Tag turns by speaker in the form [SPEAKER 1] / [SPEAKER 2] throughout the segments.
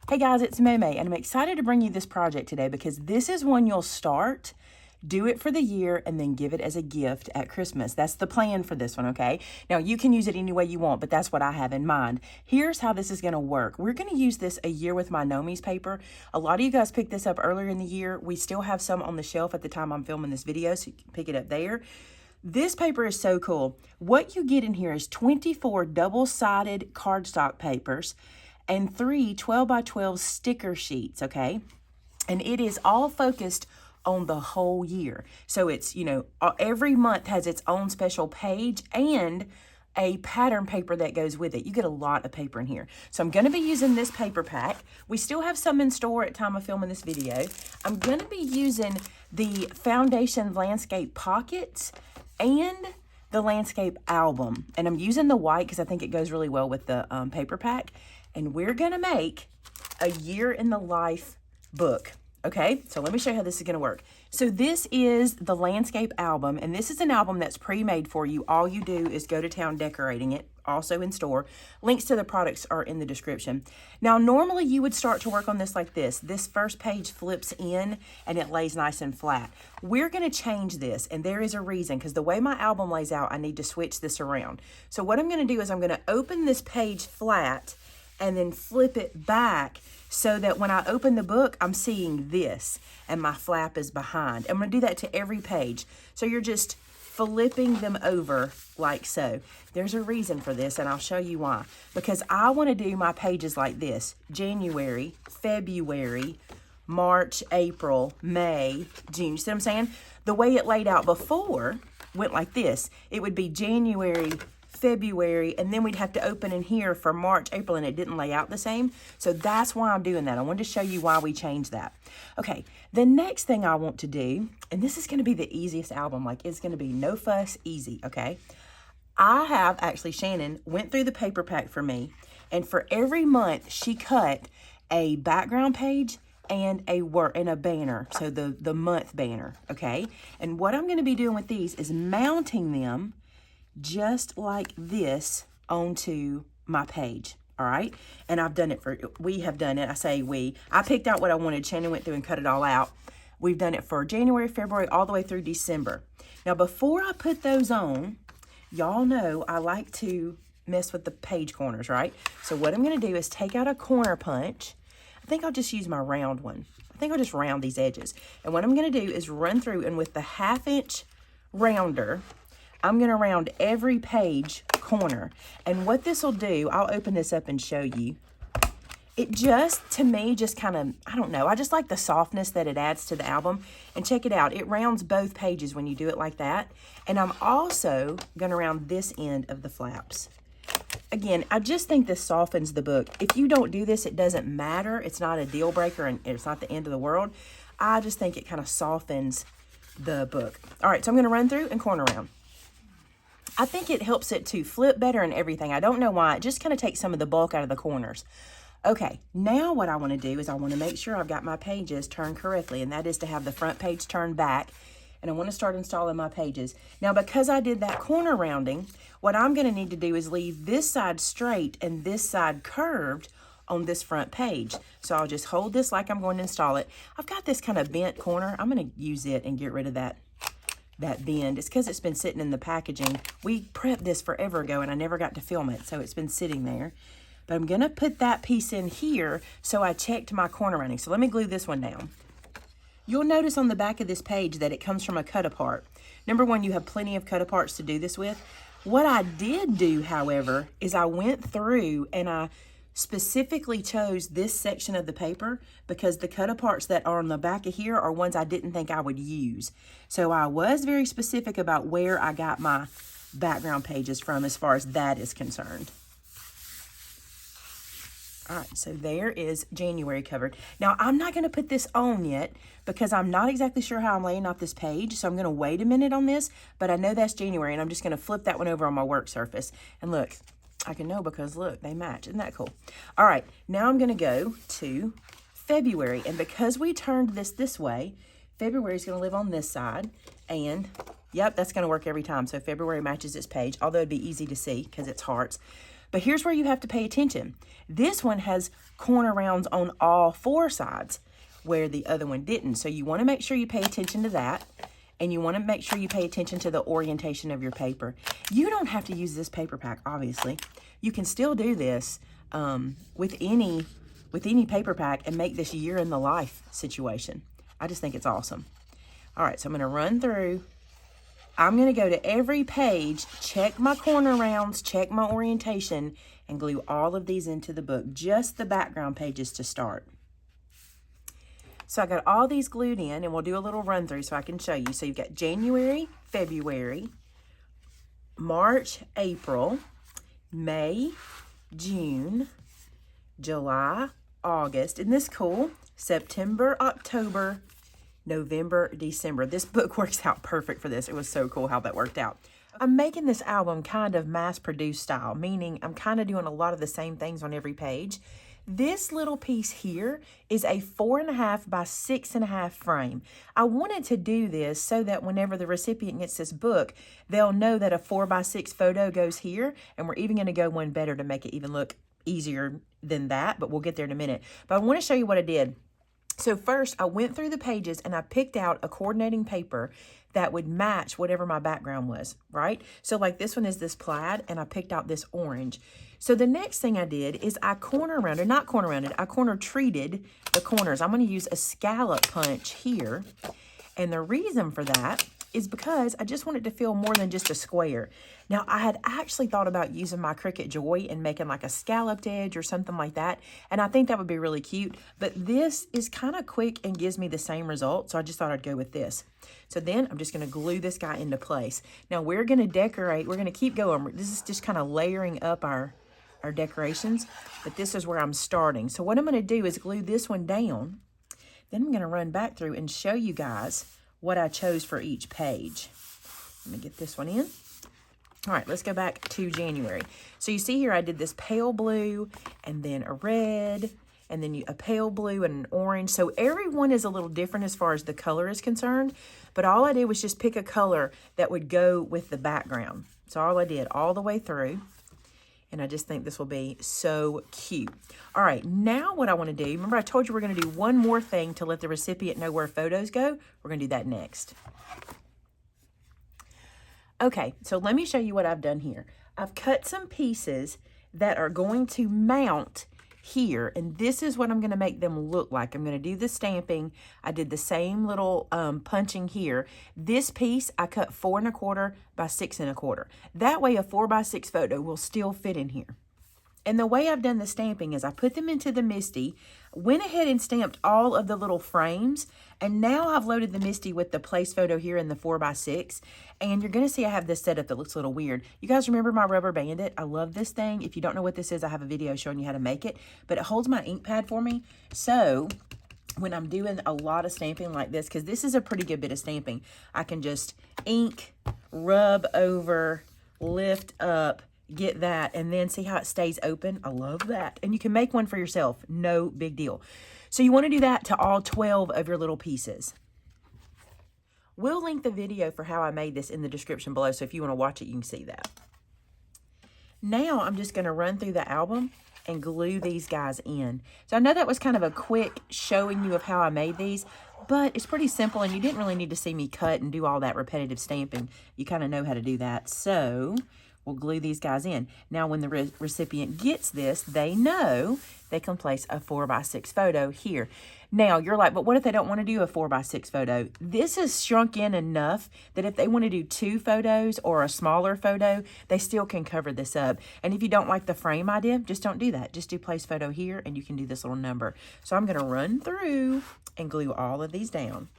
[SPEAKER 1] Hey guys, it's Maymay, and I'm excited to bring you this project today because this is one you'll start, do it for the year, and then give it as a gift at Christmas. That's the plan for this one, okay? Now, you can use it any way you want, but that's what I have in mind. Here's how this is going to work. We're going to use this a year with my Gnomies paper. A lot of you guys picked this up earlier in the year. We still have some on the shelf at the time I'm filming this video, so you can pick it up there. This paper is so cool. What you get in here is 24 double-sided cardstock papers and 3 12 by 12 sticker sheets, okay? And it is all focused on the whole year. So it's, every month has its own special page and a pattern paper that goes with it. You get a lot of paper in here. So I'm going to be using this paper pack. We still have some in store at time of filming this video. I'm going to be using the Foundation Landscape Pockets and the Landscape Album. And I'm using the white because I think it goes really well with the paper pack. And we're going to make a year in the life book. Okay, so let me show you how this is going to work. So this is the Landscape Album, and this is an album that's pre-made for you. All you do is go to town decorating it, also in store. Links to the products are in the description. Now, normally you would start to work on this like this. This first page flips in, and it lays nice and flat. We're going to change this, and there is a reason, because the way my album lays out, I need to switch this around. So what I'm going to do is I'm going to open this page flat, and then flip it back so that when I open the book, I'm seeing this and my flap is behind. I'm going to do that to every page. So you're just flipping them over like so. There's a reason for this, and I'll show you why. Because I want to do my pages like this: January, February, March, April, May, June. You see what I'm saying? The way it laid out before went like this. It would be January, February, and then we'd have to open in here for March, April, and it didn't lay out the same. So that's why I'm doing that. I wanted to show you why we changed that. Okay, the next thing I want to do, and this is going to be the easiest album, like it's going to be no fuss, easy, okay? I have, actually, Shannon went through the paper pack for me, and for every month, she cut a background page and a banner, so the month banner, okay? And what I'm going to be doing with these is mounting them just like this onto my page, all right? And I've done it we have done it, I say we. I picked out what I wanted. Shannon went through and cut it all out. We've done it for January, February, all the way through December. Now, before I put those on, y'all know I like to mess with the page corners, right? So what I'm gonna do is take out a corner punch. I think I'll just use my round one. I think I'll just round these edges. And what I'm gonna do is run through, and with the 1/2 inch rounder, I'm going to round every page corner. And what this will do, I'll open this up and show you. It just, to me, just kind of, I don't know, I just like the softness that it adds to the album. And check it out, it rounds both pages when you do it like that. And I'm also going to round this end of the flaps. Again, I just think this softens the book. If you don't do this, it doesn't matter. It's not a deal breaker, and it's not the end of the world. I just think it kind of softens the book. All right, so I'm going to run through and corner round. I think it helps it to flip better and everything. I don't know why. It just kind of takes some of the bulk out of the corners. Okay, now what I want to do is I want to make sure I've got my pages turned correctly, and that is to have the front page turned back. And I want to start installing my pages. Now, because I did that corner rounding, what I'm going to need to do is leave this side straight and this side curved on this front page. So I'll just hold this like I'm going to install it. I've got this kind of bent corner. I'm going to use it and get rid of that bend. It's because it's been sitting in the packaging. We prepped this forever ago and I never got to film it, so it's been sitting there. But I'm gonna put that piece in here, so I checked my corner rounding. So let me glue this one down. You'll notice on the back of this page that it comes from a cut apart. Number one, you have plenty of cut aparts to do this with. What I did do, however, is I went through and I specifically chose this section of the paper because the cut aparts that are on the back of here are ones I didn't think I would use. So I was very specific about where I got my background pages from as far as that is concerned. All right, so there is January covered. Now, I'm not going to put this on yet because I'm not exactly sure how I'm laying out this page, so I'm going to wait a minute on this, but I know that's January, and I'm just going to flip that one over on my work surface. And look, I can know because look, they match. Isn't that cool? All right, now I'm going to go to February, and because we turned this way, February is going to live on this side, and yep, that's going to work every time. So February matches its page, although it'd be easy to see because it's hearts. But here's where you have to pay attention. This one has corner rounds on all 4 sides, where the other one didn't. So you want to make sure you pay attention to that. And you want to make sure you pay attention to the orientation of your paper. You don't have to use this paper pack, obviously. You can still do this with any paper pack and make this year in the life situation. I just think it's awesome. All right, so I'm going to run through. I'm going to go to every page, check my corner rounds, check my orientation, and glue all of these into the book, just the background pages to start. So I got all these glued in, and we'll do a little run through so I can show you. So you've got January, February, March, April, May, June, July, August. Isn't this cool? September, October, November, December. This book works out perfect for this. It was so cool how that worked out. I'm making this album kind of mass-produced style, meaning I'm kind of doing a lot of the same things on every page. This little piece here is a 4.5 by 6.5 frame. I wanted to do this so that whenever the recipient gets this book, they'll know that a 4 by 6 photo goes here, and we're even going to go one better to make it even look easier than that, but we'll get there in a minute. But I want to show you what I did. So first, I went through the pages and I picked out a coordinating paper that would match whatever my background was, right? So like this one is this plaid, and I picked out this orange. So the next thing I did is I corner treated the corners. I'm going to use a scallop punch here. And the reason for that is because I just want it to feel more than just a square. Now, I had actually thought about using my Cricut Joy and making like a scalloped edge or something like that. And I think that would be really cute. But this is kind of quick and gives me the same result. So I just thought I'd go with this. So then I'm just going to glue this guy into place. Now, we're going to decorate. We're going to keep going. This is just kind of layering up our decorations. But this is where I'm starting. So what I'm going to do is glue this one down. Then I'm going to run back through and show you guys what I chose for each page. Let me get this one in. All right, let's go back to January. So you see here I did this pale blue and then a red and then a pale blue and an orange. So every one is a little different as far as the color is concerned, but all I did was just pick a color that would go with the background. So all I did all the way through, and I just think this will be so cute. All right, now what I want to do, remember I told you we're going to do one more thing to let the recipient know where photos go? We're going to do that next. Okay, so let me show you what I've done here. I've cut some pieces that are going to mount here, and this is what I'm going to make them look like. I'm going to do the stamping. I did the same little punching here. This piece I cut 4 1/4 by 6 1/4. That way a 4 by 6 photo will still fit in here. And the way I've done the stamping is I put them into the MISTI, went ahead and stamped all of the little frames, and now I've loaded the MISTI with the place photo here in the 4 by 6. And you're going to see I have this setup that looks a little weird. You guys remember my rubber bandit? I love this thing. If you don't know what this is, I have a video showing you how to make it. But it holds my ink pad for me. So when I'm doing a lot of stamping like this, because this is a pretty good bit of stamping, I can just ink, rub over, lift up, get that, and then see how it stays open. I love that. And you can make one for yourself. No big deal. So you want to do that to all 12 of your little pieces. We'll link the video for how I made this in the description below, so if you want to watch it, you can see that. Now I'm just going to run through the album and glue these guys in. So I know that was kind of a quick showing you of how I made these, but it's pretty simple, and you didn't really need to see me cut and do all that repetitive stamping. You kind of know how to do that. So we'll glue these guys in. Now, when the recipient gets this, they know they can place a 4 by 6 photo here. Now, you're like, but what if they don't want to do a 4 by 6 photo? This is shrunk in enough that if they want to do 2 photos or a smaller photo, they still can cover this up. And if you don't like the frame idea, just don't do that. Just do place photo here, and you can do this little number. So I'm going to run through and glue all of these down.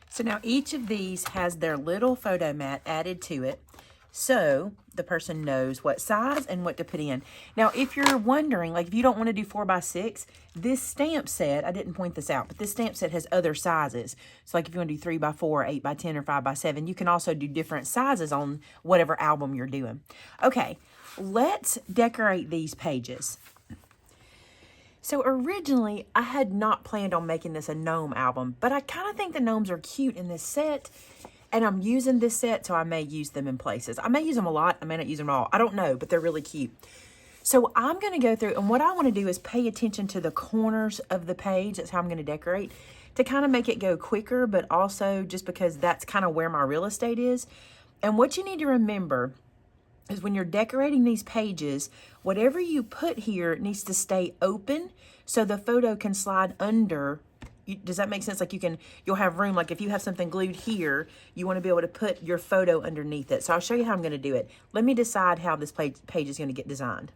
[SPEAKER 1] So now each of these has their little photo mat added to it, so the person knows what size and what to put in. Now, if you're wondering, like if you don't want to do 4 by 6, this stamp set, I didn't point this out, but this stamp set has other sizes. So like if you want to do 3 by 4, 8 by 10, or 5 by 7, you can also do different sizes on whatever album you're doing. Okay, let's decorate these pages. So originally, I had not planned on making this a gnome album, but I kind of think the gnomes are cute in this set. And I'm using this set, so I may use them in places. I may use them a lot. I may not use them all. I don't know, but they're really cute. So I'm going to go through, and what I want to do is pay attention to the corners of the page. That's how I'm going to decorate, to kind of make it go quicker, but also just because that's kind of where my real estate is. And what you need to remember is when you're decorating these pages, whatever you put here needs to stay open so the photo can slide under. Does that make sense? Like you'll have room, like if you have something glued here, you want to be able to put your photo underneath it. So I'll show you how I'm going to do it. Let me decide how this page is going to get designed.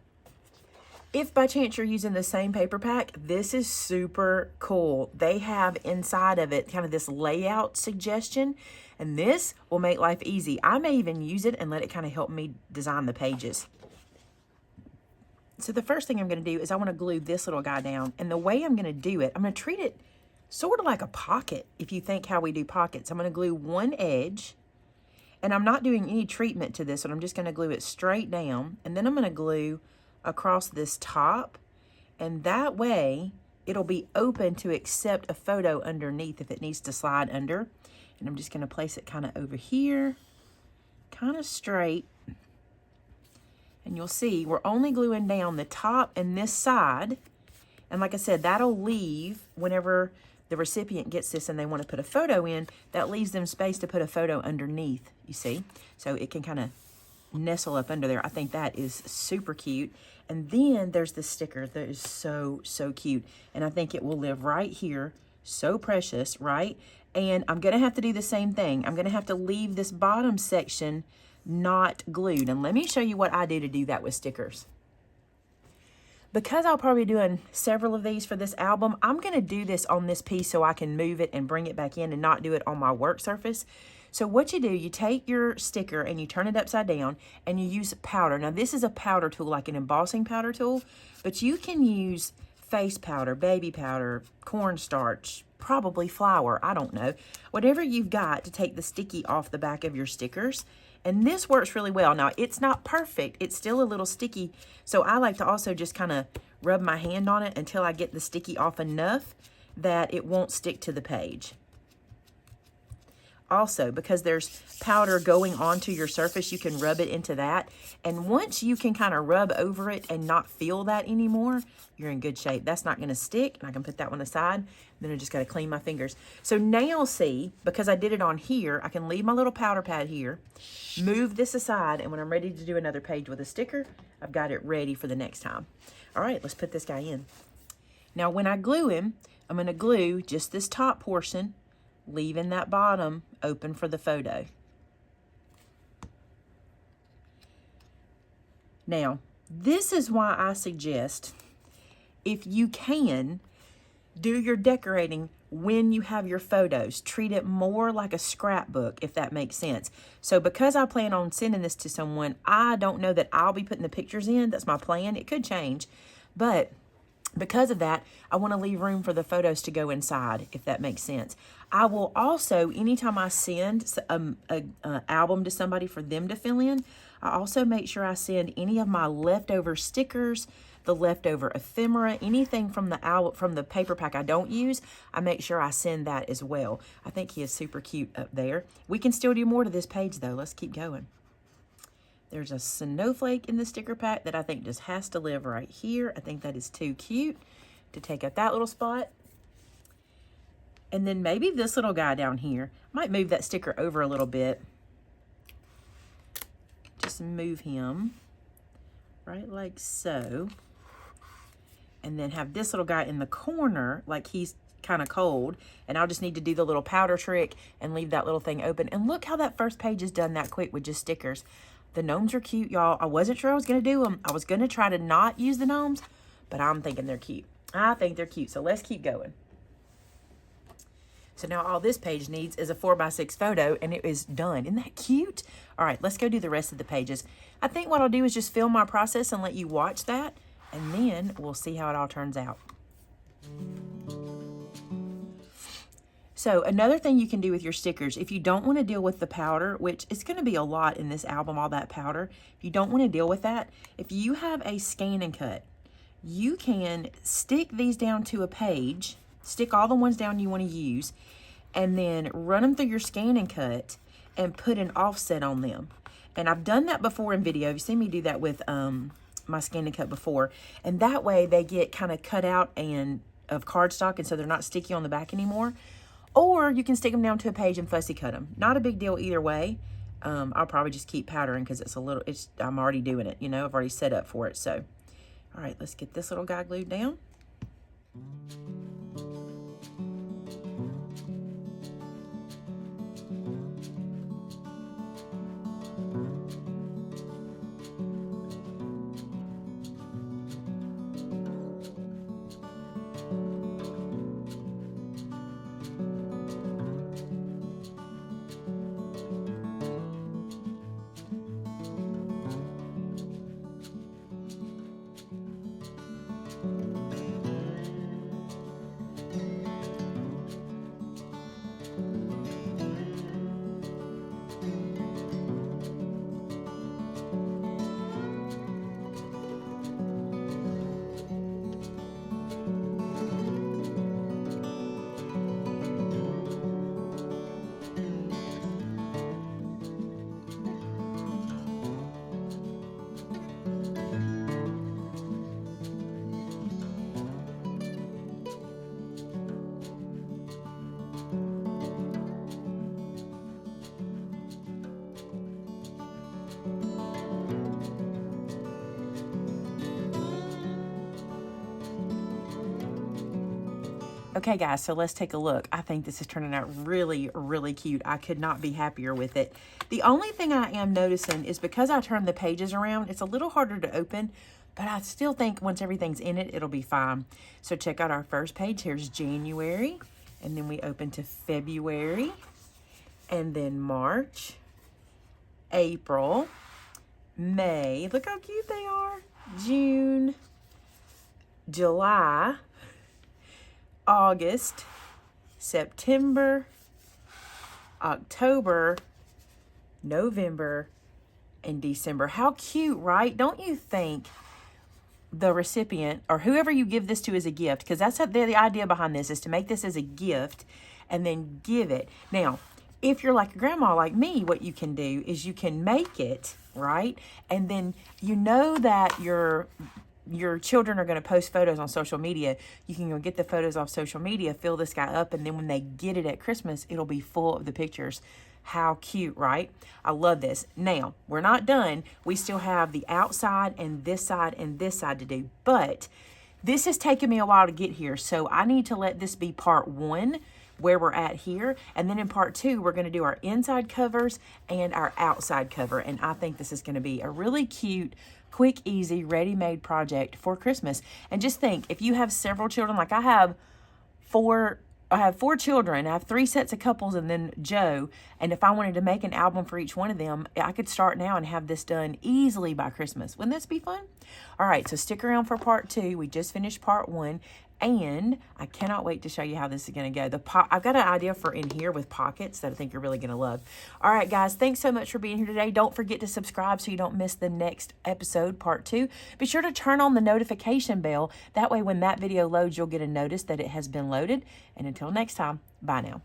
[SPEAKER 1] If by chance you're using the same paper pack, this is super cool. They have inside of it kind of this layout suggestion, and this will make life easy. I may even use it and let it kind of help me design the pages. So the first thing I'm going to do is I want to glue this little guy down, and the way I'm going to do it, I'm going to treat it sort of like a pocket, if you think how we do pockets. I'm going to glue one edge, and I'm not doing any treatment to this one. I'm just going to glue it straight down, and then I'm going to glue across this top, and that way it'll be open to accept a photo underneath if it needs to slide under. And I'm just going to place it kind of over here, kind of straight. And you'll see we're only gluing down the top and this side. And like I said, that'll leave whenever the recipient gets this and they want to put a photo in, that leaves them space to put a photo underneath, you see? So it can kind of nestle up under there. I think that is super cute. And then there's the sticker that is so, so cute. And I think it will live right here. So precious, right? And I'm going to have to do the same thing. I'm going to have to leave this bottom section not glued. And let me show you what I do to do that with stickers. Because I'll probably be doing several of these for this album, I'm going to do this on this piece so I can move it and bring it back in and not do it on my work surface. So what you do, you take your sticker and you turn it upside down and you use powder. Now this is a powder tool, like an embossing powder tool, but you can use face powder, baby powder, cornstarch, probably flour, I don't know. Whatever you've got to take the sticky off the back of your stickers. And this works really well. Now, it's not perfect. It's still a little sticky. So I like to also just kind of rub my hand on it until I get the sticky off enough that it won't stick to the page. Also, because there's powder going onto your surface, you can rub it into that. And once you can kind of rub over it and not feel that anymore, you're in good shape. That's not going to stick, and I can put that one aside. Then I just got to clean my fingers. So now, see, because I did it on here, I can leave my little powder pad here, move this aside, and when I'm ready to do another page with a sticker, I've got it ready for the next time. All right, let's put this guy in. Now, when I glue him, I'm going to glue just this top portion, leaving that bottom open for the photo. Now, this is why I suggest, if you can, do your decorating when you have your photos. Treat it more like a scrapbook, if that makes sense. So because I plan on sending this to someone, I don't know that I'll be putting the pictures in. That's my plan. It could change. But because of that, I want to leave room for the photos to go inside, if that makes sense. I will also, anytime I send an album to somebody for them to fill in, I also make sure I send any of my leftover stickers, the leftover ephemera, anything from the album, from the paper pack I don't use, I make sure I send that as well. I think he is super cute up there. We can still do more to this page though. Let's keep going. There's a snowflake in the sticker pack that I think just has to live right here. I think that is too cute to take up that little spot. And then maybe this little guy down here. Might move that sticker over a little bit. Just move him right like so. And then have this little guy in the corner like he's kind of cold. And I'll just need to do the little powder trick and leave that little thing open. And look how that first page is done that quick with just stickers. The gnomes are cute, y'all. I wasn't sure I was going to do them. I was going to try to not use the gnomes, but I'm thinking they're cute. I think they're cute, so let's keep going. So now all this page needs is a 4x6 photo, and it is done. Isn't that cute? All right, let's go do the rest of the pages. I think what I'll do is just film my process and let you watch that, and then we'll see how it all turns out. So another thing you can do with your stickers, if you don't want to deal with the powder, which is going to be a lot in this album, all that powder, if you don't want to deal with that, if you have a scan and cut, you can stick these down to a page, stick all the ones down you want to use, and then run them through your scan and cut, and put an offset on them. And I've done that before in video. You've seen me do that with my Scan and Cut before. And that way they get kind of cut out and of cardstock, and so they're not sticky on the back anymore. Or you can stick them down to a page and fussy cut them. Not a big deal either way. I'll probably just keep powdering because I'm already doing it, you know, I've already set up for it. So, all right, let's get this little guy glued down. Okay, guys, so let's take a look. I think this is turning out really, really cute. I could not be happier with it. The only thing I am noticing is because I turned the pages around, it's a little harder to open, but I still think once everything's in it, it'll be fine. So check out our first page. Here's January, and then we open to February, and then March, April, May. Look how cute they are. June, July, August, September, October, November, and December. How cute, right? Don't you think the recipient or whoever you give this to as a gift, because that's the idea behind this, is to make this as a gift and then give it. Now, if you're like a grandma like me, what you can do is you can make it, right? And then you know that your children are going to post photos on social media. You can go get the photos off social media, fill this guy up, and then when they get it at Christmas, it'll be full of the pictures. How cute, right? I love this. Now, we're not done. We still have the outside and this side to do, but this has taken me a while to get here, so I need to let this be part one, where we're at here, and then in part two, we're going to do our inside covers and our outside cover, and I think this is going to be a really cute, quick, easy, ready-made project for Christmas. And just think, if you have several children, like I have four children, I have 3 sets of couples and then Joe, and if I wanted to make an album for each one of them, I could start now and have this done easily by Christmas. Wouldn't this be fun? All right, so stick around for part two. We just finished part one, and I cannot wait to show you how this is going to go. I've got an idea for in here with pockets that I think you're really going to love. All right, guys, thanks so much for being here today. Don't forget to subscribe so you don't miss the next episode, part two. Be sure to turn on the notification bell. That way, when that video loads, you'll get a notice that it has been loaded. And until next time, bye now.